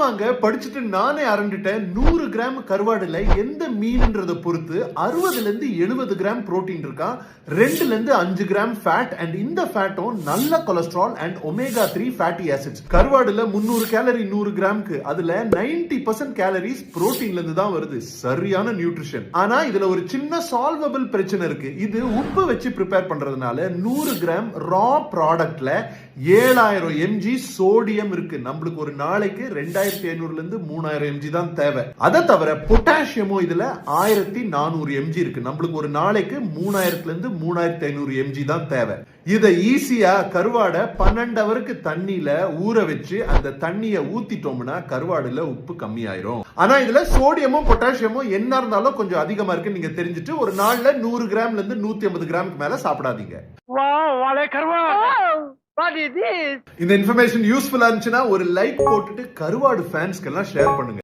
ஆமாங்க, படிச்சுட்டு நானே அரண்டுட்டேன். 100 கிராம் கருவாடுல எந்த மீன்ன்றத பொறுத்து 60ல இருந்து 70 கிராம் புரோட்டீன் இருக்கா, 2ல இருந்து 5 கிராம் ஃபேட், அண்ட் இந்த ஃபேட்டும் நல்ல cholesterol and omega 3 fatty acids. கருவாடுல 300 கேலரி 100 கிராம்க்கு, அதுல 90% கேலரிஸ் புரோட்டீன்ல இருந்து தான் வருது. சரியான நியூட்ரிஷன். ஆனா இதுல ஒரு சின்ன சால்வபிள் பிரச்சனை இருக்கு. இது உப்பு வச்சு ப்ரிப்பேர் பண்றதுனால 100 கிராம் ரா ப்ராடக்ட்ல 7000 mg சோடியம் இருக்கு. நம்மளுக்கு ஒரு நாளைக்கு 2500ல இருந்து 3000 mg தான் தேவை. அதை தவிர பொட்டாசியமும் இதுல 1400 mg இருக்கு. நம்மளுக்கு ஒரு நாளைக்கு 3000ல இருந்து 3500 mg தான் தேவை. இதை ஈஸியா கருவாடை 12 ஹவருக்கு தண்ணியில ஊற வச்சு அந்த தண்ணியை ஊத்திட்டோம்னா கருவாடுல உப்பு கம்மியாயிரும். ஆனா இதுல சோடியமும் பொட்டாசியமும் என்ன இருந்தாலும் கொஞ்சம் அதிகமா இருக்கு. நீங்க தெரிஞ்சுட்டு ஒரு நாள்ல 100 கிராம்ல இருந்து 150 கிராமுக்கு மேல சாப்பிடாதீங்க. இந்த இன்ஃபர்மேஷன் யூஸ்ஃபுல்லா இருந்துச்சுன்னா ஒரு லைக் போட்டுட்டு கருவாடு ஃபேன்ஸ்க்கு எல்லாம் ஷேர் பண்ணுங்க.